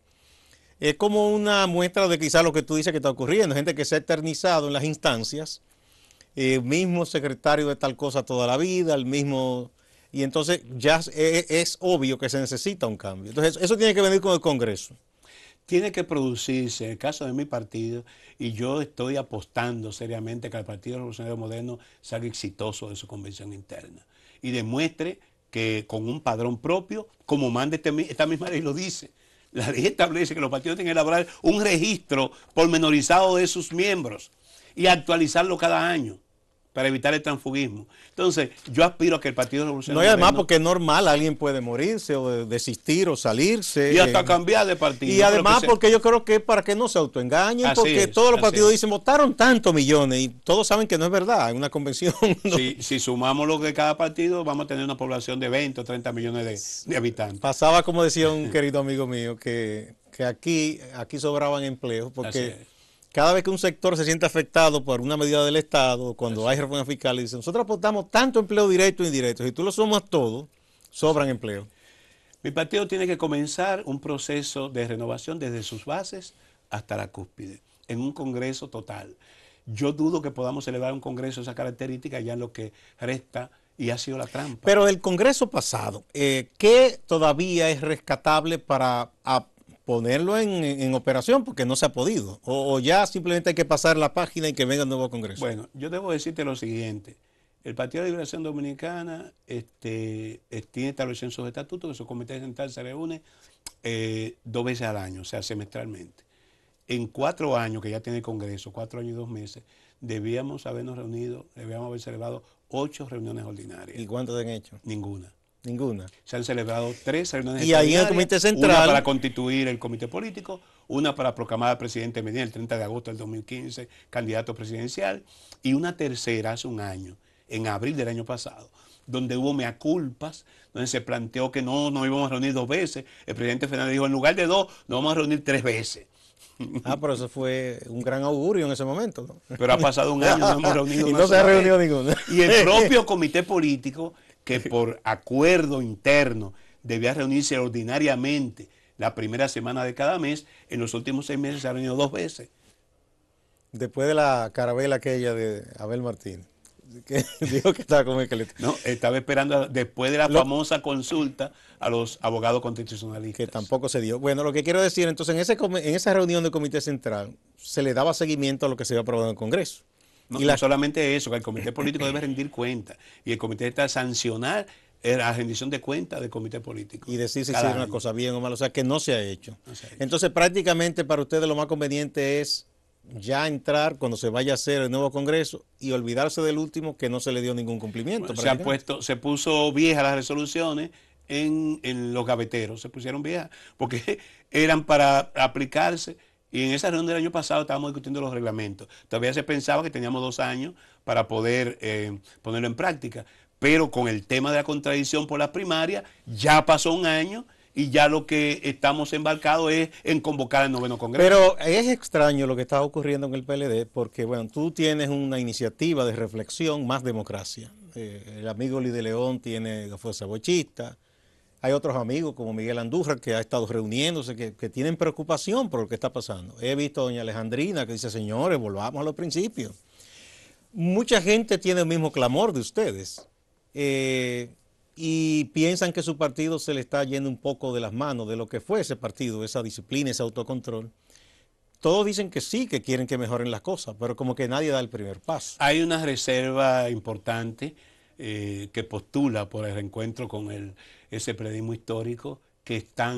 Es como una muestra de quizás lo que tú dices que está ocurriendo, gente que se ha eternizado en las instancias, el mismo secretario de tal cosa toda la vida, el mismo... Y entonces ya es obvio que se necesita un cambio. Entonces eso tiene que venir con el Congreso. Tiene que producirse, en el caso de mi partido, y yo estoy apostando seriamente que el Partido Revolucionario Moderno salga exitoso de su convención interna y demuestre que con un padrón propio, como manda esta misma ley lo dice, la ley establece que los partidos tienen que elaborar un registro pormenorizado de sus miembros y actualizarlo cada año para evitar el transfugismo. Entonces, yo aspiro a que el Partido Revolucionario No, y además Moderno, porque es normal, alguien puede morirse o desistir o salirse. y hasta cambiar de partido. Y además porque yo creo que es para que no se autoengañen, Así porque es, todos los así partidos es. dicen votaron tantos millones y todos saben que no es verdad, en una convención. ¿no? Si sumamos lo de cada partido, vamos a tener una población de 20 o 30 millones de habitantes. Pasaba, como decía un querido amigo mío, que aquí sobraban empleos, Así porque es. cada vez que un sector se siente afectado por una medida del Estado, cuando hay reforma fiscal, dicen, nosotros aportamos tanto empleo directo e indirecto, si tú lo sumas todo, sobran empleos. Mi partido tiene que comenzar un proceso de renovación desde sus bases hasta la cúspide, en un congreso total. Yo dudo que podamos celebrar un congreso de esa característica ya en lo que resta y ha sido la trampa. Pero del congreso pasado, ¿qué todavía es rescatable para ponerlo en operación? Porque no se ha podido. O ya simplemente hay que pasar la página y que venga el nuevo congreso. Bueno, yo debo decirte lo siguiente. El Partido de Liberación Dominicana tiene establecido en sus estatutos que su comité central se reúne 2 veces al año, o sea, semestralmente. En 4 años que ya tiene el Congreso, 4 años y 2 meses, debíamos haber celebrado 8 reuniones ordinarias. ¿Y cuántos han hecho? Ninguna. Ninguna. Se han celebrado 3 reuniones Y ahí en el extraordinarias, Comité Central... una para constituir el comité político, una para proclamar al presidente Medina el 30 de agosto del 2015 candidato presidencial, y una tercera hace un año, en abril del año pasado, donde hubo mea culpas, donde se planteó que no nos íbamos a reunir 2 veces. El presidente Fernández dijo, en lugar de 2, nos vamos a reunir 3 veces. Pero eso fue un gran augurio en ese momento, ¿no? Pero ha pasado un año, no hemos reunido y una no se ha sola vez. reunido ninguno. Y el propio comité político, que por acuerdo interno debía reunirse ordinariamente la primera semana de cada mes. En los últimos 6 meses se ha reunido 2 veces. Después de la carabela aquella de Abel Martínez, que dijo que estaba con el que le... No, estaba esperando después de la famosa consulta a los abogados constitucionalistas. Que tampoco se dio. Bueno, lo que quiero decir, entonces, en esa reunión del Comité Central, se le daba seguimiento a lo que se había aprobado en el Congreso. No, no solamente eso, que el comité político debe rendir cuenta y el comité está a sancionar la rendición de cuentas del comité político. Y decir si hicieron una cosa bien o mal, o sea, que no se ha hecho. No se ha hecho. Entonces, prácticamente para ustedes lo más conveniente es ya entrar cuando se vaya a hacer el nuevo Congreso y olvidarse del último que no se le dio ningún cumplimiento. Bueno, se puso viejas las resoluciones en los gaveteros, se pusieron viejas, porque eran para aplicarse. Y en esa reunión del año pasado estábamos discutiendo los reglamentos. Todavía se pensaba que teníamos 2 años para poder ponerlo en práctica. Pero con el tema de la contradicción por las primarias, ya pasó 1 año y ya lo que estamos embarcados es en convocar al 9º Congreso. Pero es extraño lo que está ocurriendo en el PLD porque, bueno, tú tienes una iniciativa de reflexión, más democracia. El amigo Luis de León tiene la Fuerza Bochista. Hay otros amigos como Miguel Andújar que ha estado reuniéndose, que tienen preocupación por lo que está pasando. He visto a doña Alejandrina que dice, señores, volvamos a los principios. Mucha gente tiene el mismo clamor de ustedes. Y piensan que su partido se le está yendo un poco de las manos de lo que fue ese partido, esa disciplina, ese autocontrol. Todos dicen que sí, que quieren que mejoren las cosas, pero como que nadie da el primer paso. Hay una reserva importante que postula por el reencuentro con ese periodismo histórico que está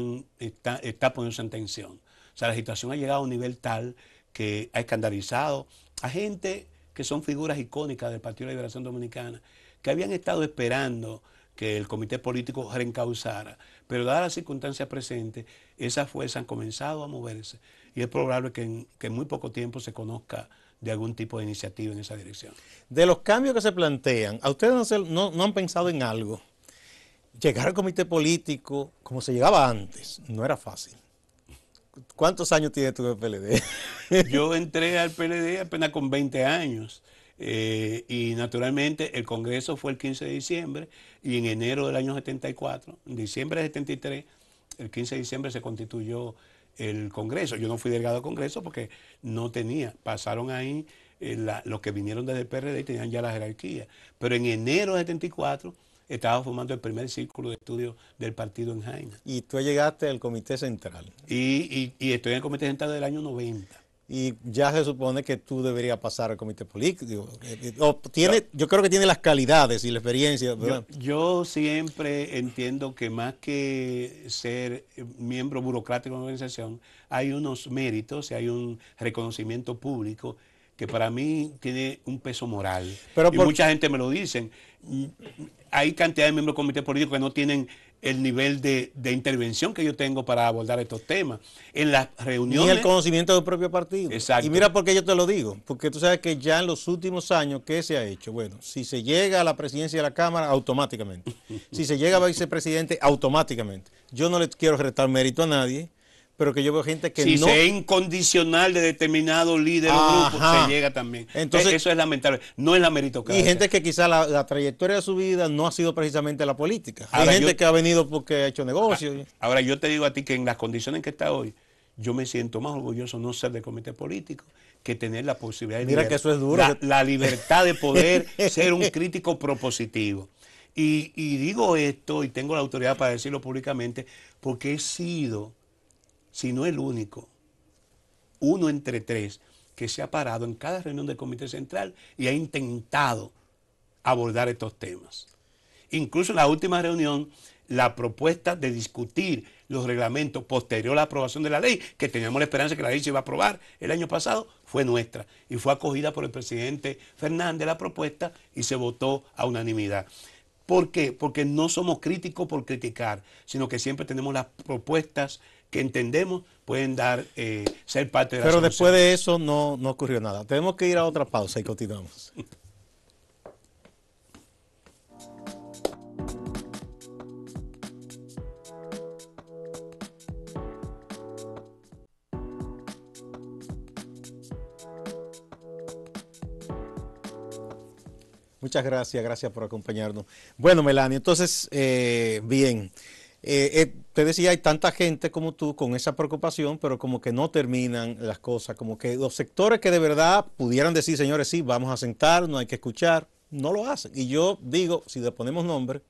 poniéndose en tensión. O sea, la situación ha llegado a un nivel tal que ha escandalizado a gente que son figuras icónicas del Partido de Liberación Dominicana, que habían estado esperando que el comité político reencauzara, pero dadas las circunstancias presentes, esas fuerzas han comenzado a moverse y es probable que en muy poco tiempo se conozca de algún tipo de iniciativa en esa dirección. De los cambios que se plantean, ¿a ustedes no han pensado en algo? Llegar al comité político como se llegaba antes no era fácil. ¿Cuántos años tienes tú en el PLD? Yo entré al PLD apenas con 20 años. Y naturalmente el Congreso fue el 15 de diciembre y en enero del año 74, en diciembre de 73, el 15 de diciembre se constituyó el Congreso. Yo no fui delegado del Congreso porque no tenía, pasaron ahí los que vinieron desde el PRD y tenían ya la jerarquía. Pero en enero de 74 estaba formando el primer círculo de estudios del partido en Jaina. Y tú llegaste al Comité Central. Y estoy en el Comité Central del año 90. Y ya se supone que tú deberías pasar al comité político. Yo creo que tiene las calidades y la experiencia, ¿verdad? Yo siempre entiendo que más que ser miembro burocrático de una organización, hay unos méritos y hay un reconocimiento público que para mí tiene un peso moral. Y mucha gente me lo dice. Hay cantidad de miembros del comité político que no tienen el nivel de intervención que yo tengo para abordar estos temas. En las reuniones... Ni el conocimiento del propio partido. Exacto. Y mira por qué yo te lo digo. Porque tú sabes que ya en los últimos años, ¿qué se ha hecho? Bueno, si se llega a la presidencia de la Cámara, automáticamente. Si se llega a vicepresidente, automáticamente. Yo no le quiero restar mérito a nadie, pero que yo veo gente que si no... Si se es incondicional de determinado líder o grupo, se llega también. Entonces, eso es lamentable. No es la meritocracia. Y gente que quizá la trayectoria de su vida no ha sido precisamente la política. Hay gente que ha venido porque ha hecho negocios. Ahora yo te digo a ti que en las condiciones en que está hoy, yo me siento más orgulloso no ser del comité político que tener la posibilidad de... Mira que eso es duro. La libertad de poder ser un crítico propositivo. Y digo esto y tengo la autoridad para decirlo públicamente porque he sido... si no el único, uno entre 3, que se ha parado en cada reunión del Comité Central y ha intentado abordar estos temas. Incluso en la última reunión, la propuesta de discutir los reglamentos posterior a la aprobación de la ley, que teníamos la esperanza de que la ley se iba a aprobar el año pasado, fue nuestra y fue acogida por el presidente Fernández la propuesta y se votó a unanimidad. ¿Por qué? Porque no somos críticos por criticar, sino que siempre tenemos las propuestas que entendemos pueden ser parte de la Pero solución. después de eso no ocurrió nada. Tenemos que ir a otra pausa y continuamos. Muchas gracias por acompañarnos. Bueno, Melania, entonces, bien, Te decía, hay tanta gente como tú con esa preocupación, pero como que no terminan las cosas, como que los sectores que de verdad pudieran decir, señores, sí, vamos a sentarnos, hay que escuchar, no lo hacen. Y yo digo, si le ponemos nombre,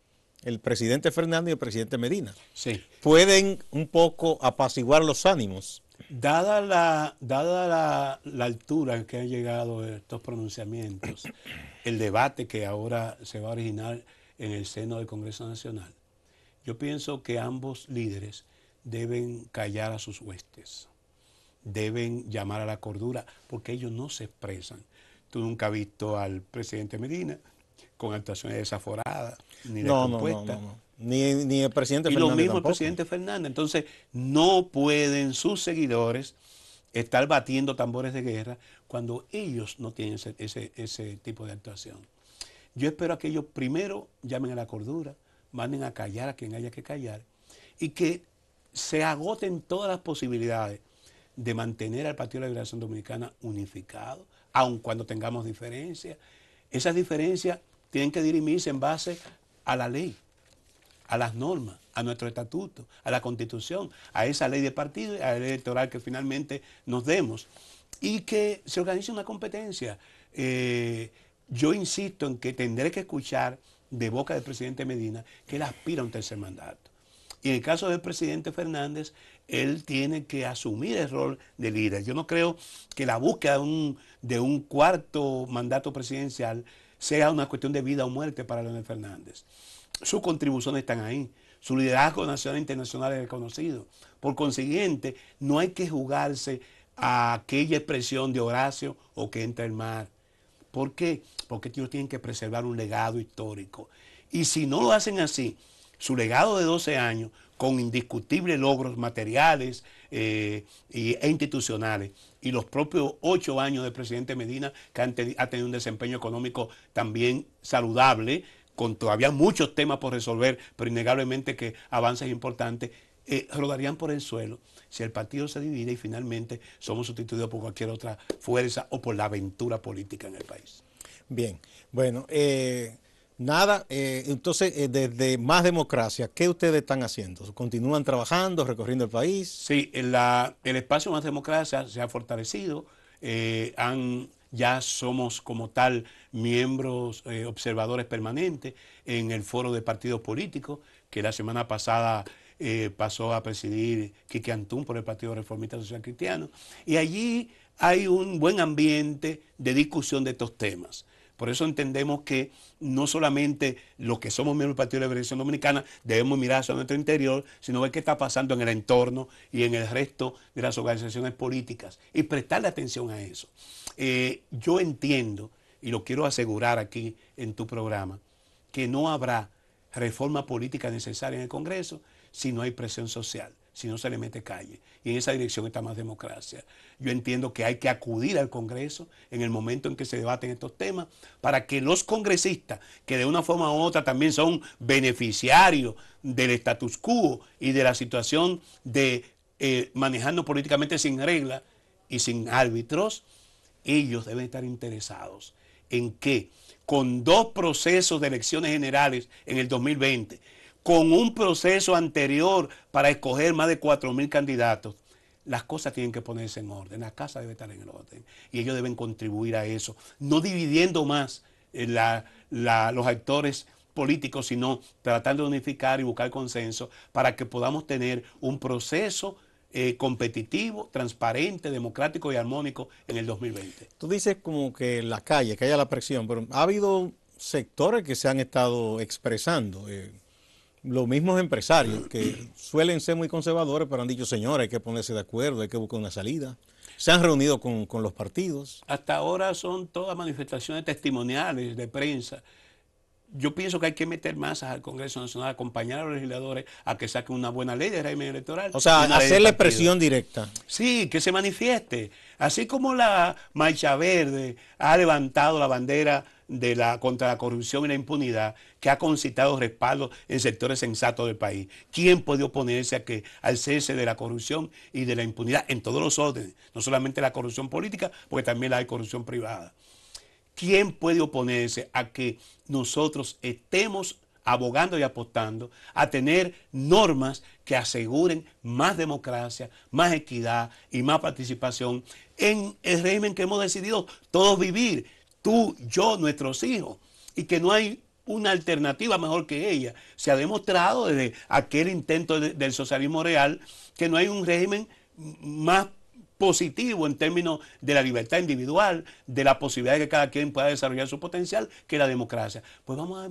el presidente Fernández y el presidente Medina, Sí. pueden un poco apaciguar los ánimos. Dada la altura en que han llegado estos pronunciamientos, el debate que ahora se va a originar en el seno del Congreso Nacional, yo pienso que ambos líderes deben callar a sus huestes, deben llamar a la cordura, porque ellos no se expresan. Tú nunca has visto al presidente Medina con actuaciones desaforadas, ni descompuestas. No. Ni el presidente Y lo Fernández mismo el tampoco. presidente Fernández. Entonces, no pueden sus seguidores estar batiendo tambores de guerra cuando ellos no tienen ese tipo de actuación. Yo espero a que ellos primero llamen a la cordura, manden a callar a quien haya que callar y que se agoten todas las posibilidades de mantener al Partido de la Liberación Dominicana unificado, aun cuando tengamos diferencias. Esas diferencias tienen que dirimirse en base a la ley, a las normas, a nuestro estatuto, a la Constitución, a esa ley de partido y a la ley electoral que finalmente nos demos. Y que se organice una competencia. Yo insisto en que tendré que escuchar de boca del presidente Medina que él aspira a un tercer mandato. Y en el caso del presidente Fernández, él tiene que asumir el rol de líder. Yo no creo que la búsqueda de un cuarto mandato presidencial sea una cuestión de vida o muerte para Leonel Fernández. Sus contribuciones están ahí, su liderazgo nacional e internacional es reconocido. Por consiguiente, no hay que jugarse a aquella expresión de Horacio o que entra el mar. ¿Por qué? Porque ellos tienen que preservar un legado histórico. Y si no lo hacen así, su legado de 12 años, con indiscutibles logros materiales e institucionales, y los propios 8 años del presidente Medina, que ha tenido un desempeño económico también saludable, con todavía muchos temas por resolver, pero innegablemente que avances importantes, rodarían por el suelo si el partido se divide y finalmente somos sustituidos por cualquier otra fuerza o por la aventura política en el país. Bien, bueno, nada, entonces desde Más Democracia, ¿qué ustedes están haciendo? ¿Continúan trabajando, recorriendo el país? Sí, el espacio Más Democracia se ha fortalecido, ya somos como tal miembros observadores permanentes en el foro de partidos políticos, que la semana pasada pasó a presidir Quique Antún por el Partido Reformista Social Cristiano, y allí hay un buen ambiente de discusión de estos temas. Por eso entendemos que no solamente los que somos miembros del Partido de la Liberación Dominicana debemos mirar hacia nuestro interior, sino ver qué está pasando en el entorno y en el resto de las organizaciones políticas y prestarle atención a eso. Yo entiendo, y lo quiero asegurar aquí en tu programa, que no habrá reforma política necesaria en el Congreso si no hay presión social, si no se le mete calle. Y en esa dirección está Más Democracia. Yo entiendo que hay que acudir al Congreso en el momento en que se debaten estos temas para que los congresistas, que de una forma u otra también son beneficiarios del status quo y de la situación de manejando políticamente sin reglas y sin árbitros, ellos deben estar interesados en que con 2 procesos de elecciones generales en el 2020, con un proceso anterior para escoger más de 4.000 candidatos, las cosas tienen que ponerse en orden, la casa debe estar en el orden y ellos deben contribuir a eso, no dividiendo más los actores políticos, sino tratando de unificar y buscar consenso para que podamos tener un proceso competitivo, transparente, democrático y armónico en el 2020. Tú dices como que en la calle, que haya la presión, pero ha habido sectores que se han estado expresando, los mismos empresarios que suelen ser muy conservadores, pero han dicho, señores, hay que ponerse de acuerdo, hay que buscar una salida. Se han reunido con los partidos. Hasta ahora son todas manifestaciones testimoniales de prensa. Yo pienso que hay que meter masas al Congreso Nacional, acompañar a los legisladores a que saquen una buena ley de régimen electoral. O sea, hacerle presión directa. Sí, que se manifieste. Así como la Marcha Verde ha levantado la bandera contra la corrupción y la impunidad, que ha concitado respaldo en sectores sensatos del país. ¿Quién puede oponerse al cese de la corrupción y de la impunidad en todos los órdenes? No solamente la corrupción política, porque también hay corrupción privada. ¿Quién puede oponerse a que nosotros estemos abogando y apostando a tener normas que aseguren más democracia, más equidad y más participación en el régimen que hemos decidido todos vivir, tú, yo, nuestros hijos, y que no hay una alternativa mejor que ella. Se ha demostrado desde aquel intento del socialismo real que no hay un régimen más positivo en términos de la libertad individual, de la posibilidad de que cada quien pueda desarrollar su potencial, que la democracia. Pues vamos a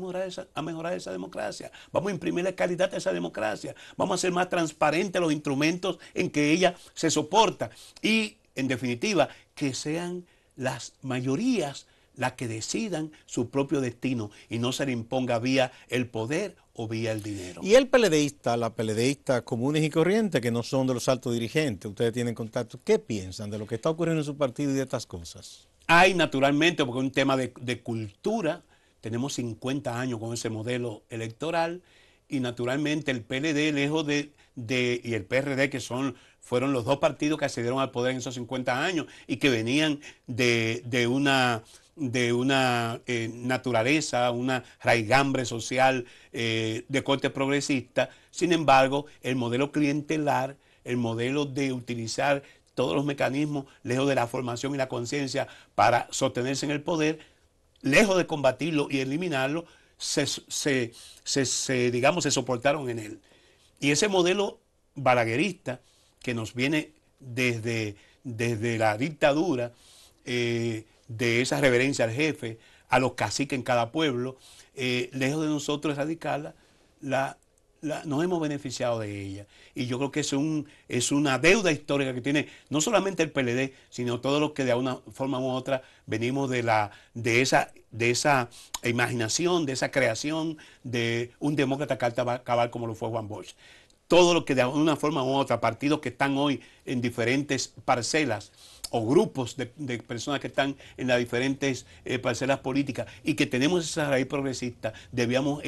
mejorar esa democracia, vamos a imprimirle calidad a esa democracia, vamos a hacer más transparentes los instrumentos en que ella se soporta y, en definitiva, que sean las mayorías las que decidan su propio destino y no se le imponga vía el poder o vía el dinero. Y el PLDista, la PLDista comunes y corrientes, que no son de los altos dirigentes, ustedes tienen contacto, ¿qué piensan de lo que está ocurriendo en su partido y de estas cosas? Hay naturalmente, porque es un tema de cultura, tenemos 50 años con ese modelo electoral y naturalmente el PLD, lejos y el PRD, que fueron los dos partidos que accedieron al poder en esos 50 años y que venían de una naturaleza, una raigambre social de corte progresista. Sin embargo, el modelo clientelar, el modelo de utilizar todos los mecanismos lejos de la formación y la conciencia para sostenerse en el poder, lejos de combatirlo y eliminarlo, digamos, se soportaron en él. Y ese modelo balaguerista que nos viene desde la dictadura, de esa reverencia al jefe, a los caciques en cada pueblo, lejos de nosotros erradicarla, nos hemos beneficiado de ella. Y yo creo que es una deuda histórica que tiene no solamente el PLD, sino todos los que de una forma u otra venimos de esa imaginación, de esa creación de un demócrata cabal como lo fue Juan Bosch. Todo lo que de una forma u otra, partidos que están hoy en diferentes parcelas o grupos de personas que están en las diferentes parcelas políticas y que tenemos esa raíz progresista, debíamos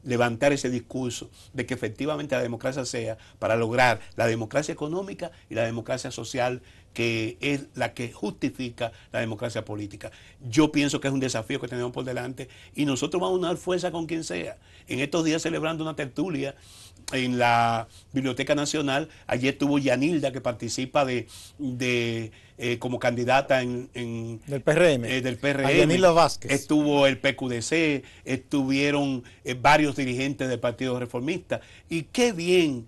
levantar ese discurso de que efectivamente la democracia sea para lograr la democracia económica y la democracia social, que es la que justifica la democracia política. Yo pienso que es un desafío que tenemos por delante y nosotros vamos a dar fuerza con quien sea. En estos días celebrando una tertulia en la Biblioteca Nacional, allí estuvo Yanilda, que participa como candidata del PRM. Yanilda Vázquez. Estuvo el PQDC, estuvieron varios dirigentes del Partido Reformista. Y qué bien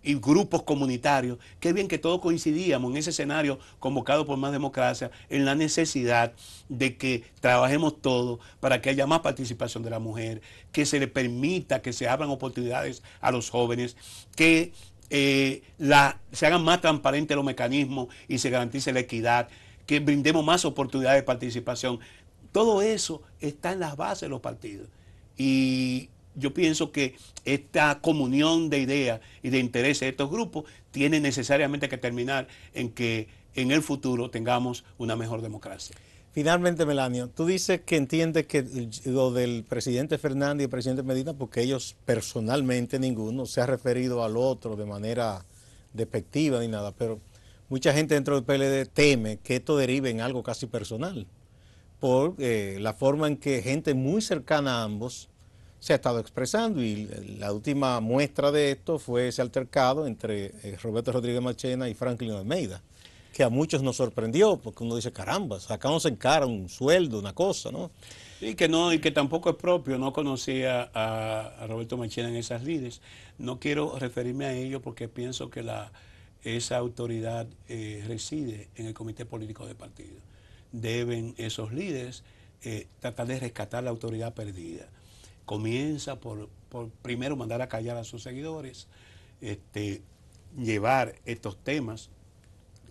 y grupos comunitarios, qué bien que todos coincidíamos en ese escenario convocado por Más Democracia, en la necesidad de que trabajemos todos para que haya más participación de la mujer, que se le permita que se abran oportunidades a los jóvenes, que se hagan más transparentes los mecanismos y se garantice la equidad, que brindemos más oportunidades de participación. Todo eso está en las bases de los partidos. Y yo pienso que esta comunión de ideas y de intereses de estos grupos tiene necesariamente que terminar en que en el futuro tengamos una mejor democracia. Finalmente, Melanio, tú dices que entiendes que lo del presidente Fernández y el presidente Medina, porque ellos personalmente ninguno se ha referido al otro de manera despectiva ni nada, pero mucha gente dentro del PLD teme que esto derive en algo casi personal, por la forma en que gente muy cercana a ambos se ha estado expresando, y la última muestra de esto fue ese altercado entre Roberto Rodríguez Marchena y Franklin Almeida, que a muchos nos sorprendió, porque uno dice, caramba, sacamos en cara un sueldo, una cosa, ¿no? Y que tampoco es propio, no conocía a Roberto Marchena en esas lides. No quiero referirme a ello porque pienso que esa autoridad reside en el comité político del partido. Deben esos líderes tratar de rescatar la autoridad perdida. Comienza por primero mandar a callar a sus seguidores, llevar estos temas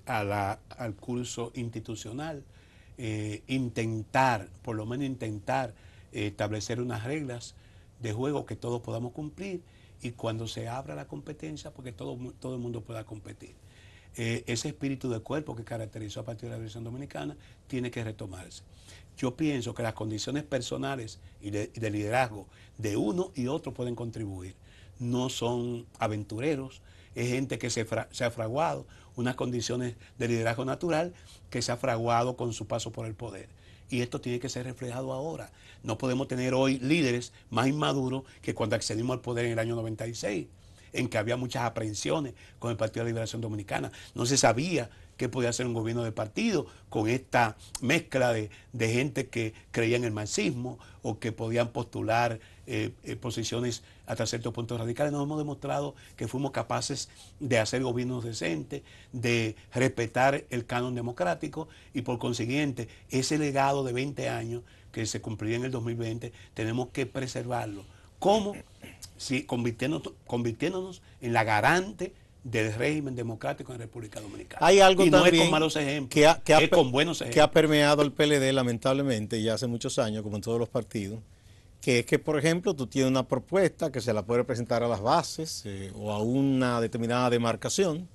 al curso institucional, por lo menos intentar establecer unas reglas de juego que todos podamos cumplir, y cuando se abra la competencia, porque todo el mundo pueda competir. Ese espíritu de cuerpo que caracterizó a Partido de la Liberación Dominicana tiene que retomarse. Yo pienso que las condiciones personales y de liderazgo de uno y otro pueden contribuir. No son aventureros, es gente que se ha fraguado unas condiciones de liderazgo natural, que se ha fraguado con su paso por el poder. y esto tiene que ser reflejado ahora. No podemos tener hoy líderes más inmaduros que cuando accedimos al poder en el año 96, en que había muchas aprehensiones con el Partido de Liberación Dominicana. No se sabía que podía ser un gobierno de partido con esta mezcla de gente que creía en el marxismo o que podían postular posiciones hasta cierto punto radicales. Nos hemos demostrado que fuimos capaces de hacer gobiernos decentes, de respetar el canon democrático y por consiguiente ese legado de 20 años que se cumpliría en el 2020 tenemos que preservarlo. ¿Cómo? Sí, convirtiéndonos en la garante del régimen democrático en República Dominicana. Hay algo y no también es con malos ejemplos, es con buenos ejemplos. Que ha permeado el PLD lamentablemente ya hace muchos años, como en todos los partidos, que es que, por ejemplo, tú tienes una propuesta que se la puede presentar a las bases o a una determinada demarcación,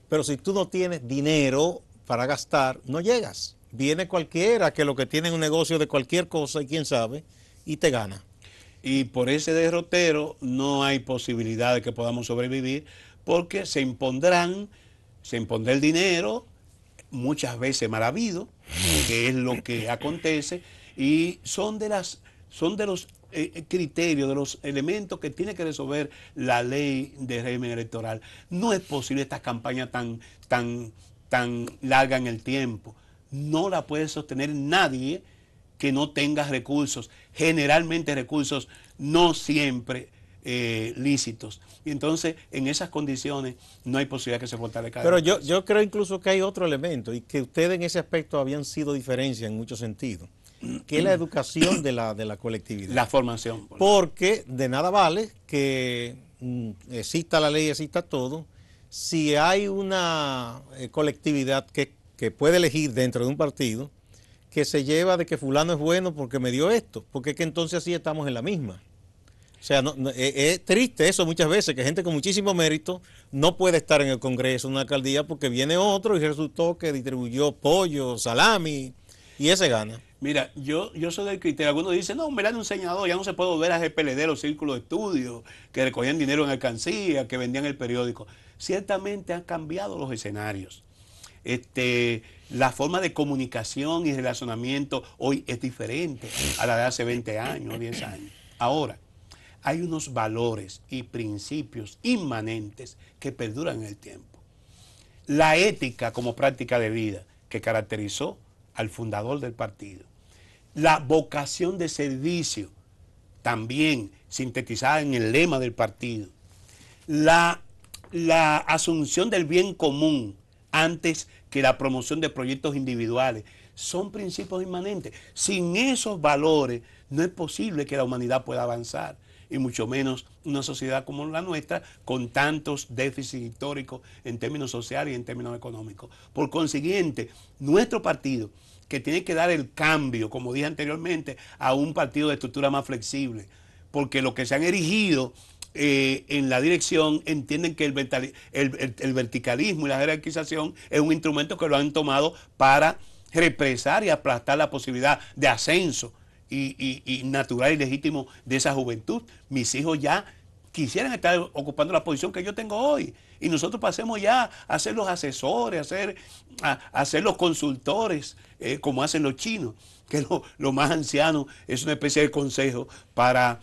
pero si tú no tienes dinero para gastar, no llegas. Viene cualquiera que lo que tiene es un negocio de cualquier cosa y quién sabe, y te gana. Y por ese derrotero no hay posibilidad de que podamos sobrevivir porque se impondrá el dinero, muchas veces mal habido, que es lo que acontece, y son de los criterios, de los elementos que tiene que resolver la ley de régimen electoral. No es posible esta campaña tan larga en el tiempo. No la puede sostener nadie que no tenga recursos, generalmente recursos no siempre lícitos. Y entonces, en esas condiciones, no hay posibilidad que se fortalezca. Pero yo creo incluso que hay otro elemento, y que ustedes en ese aspecto habían sido diferencia en muchos sentidos, que es la educación de la colectividad. La formación. Porque de nada vale que exista la ley, exista todo, si hay una colectividad que puede elegir dentro de un partido, que se lleva de que fulano es bueno porque me dio esto, porque es que entonces así estamos en la misma. O sea, es triste eso muchas veces, que gente con muchísimo mérito no puede estar en el Congreso, en una alcaldía, porque viene otro y resultó que distribuyó pollo, salami, y ese gana. Mira, yo soy del criterio. Algunos dicen, no, Melania es un senador, ya no se puede volver a GPLD, los círculos de estudio, que recogían dinero en alcancía, que vendían el periódico. Ciertamente han cambiado los escenarios. La forma de comunicación y relacionamiento hoy es diferente a la de hace 20 años, 10 años. Ahora, hay unos valores y principios inmanentes que perduran en el tiempo. La ética como práctica de vida que caracterizó al fundador del partido. La vocación de servicio, también sintetizada en el lema del partido. La asunción del bien común antes que la promoción de proyectos individuales, son principios inmanentes. Sin esos valores no es posible que la humanidad pueda avanzar, y mucho menos una sociedad como la nuestra, con tantos déficits históricos en términos sociales y en términos económicos. Por consiguiente, nuestro partido, que tiene que dar el cambio, como dije anteriormente, a un partido de estructura más flexible, porque los que se han erigido en la dirección entienden que el verticalismo y la jerarquización es un instrumento que lo han tomado para represar y aplastar la posibilidad de ascenso y natural y legítimo de esa juventud. Mis hijos ya quisieran estar ocupando la posición que yo tengo hoy, y nosotros pasemos ya a ser los asesores, a ser los consultores, como hacen los chinos, que lo más anciano es una especie de consejo para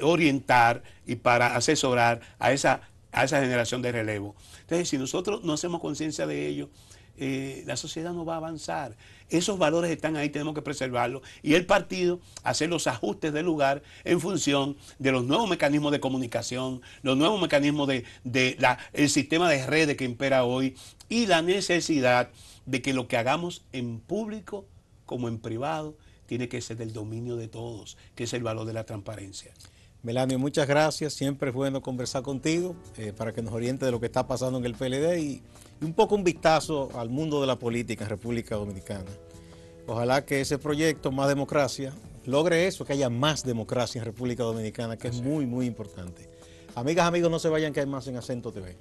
orientar y para asesorar a esa generación de relevo. Entonces, si nosotros no hacemos conciencia de ello, la sociedad no va a avanzar. Esos valores están ahí, tenemos que preservarlos, y el partido hacer los ajustes del lugar en función de los nuevos mecanismos de comunicación, los nuevos mecanismos el sistema de redes que impera hoy, y la necesidad de que lo que hagamos en público como en privado tiene que ser del dominio de todos, que es el valor de la transparencia. Melanio, muchas gracias. Siempre es bueno conversar contigo para que nos oriente de lo que está pasando en el PLD y un poco un vistazo al mundo de la política en República Dominicana. Ojalá que ese proyecto, Más Democracia, logre eso, que haya más democracia en República Dominicana, que es muy, muy importante. Amigas, amigos, no se vayan, que hay más en Acento TV.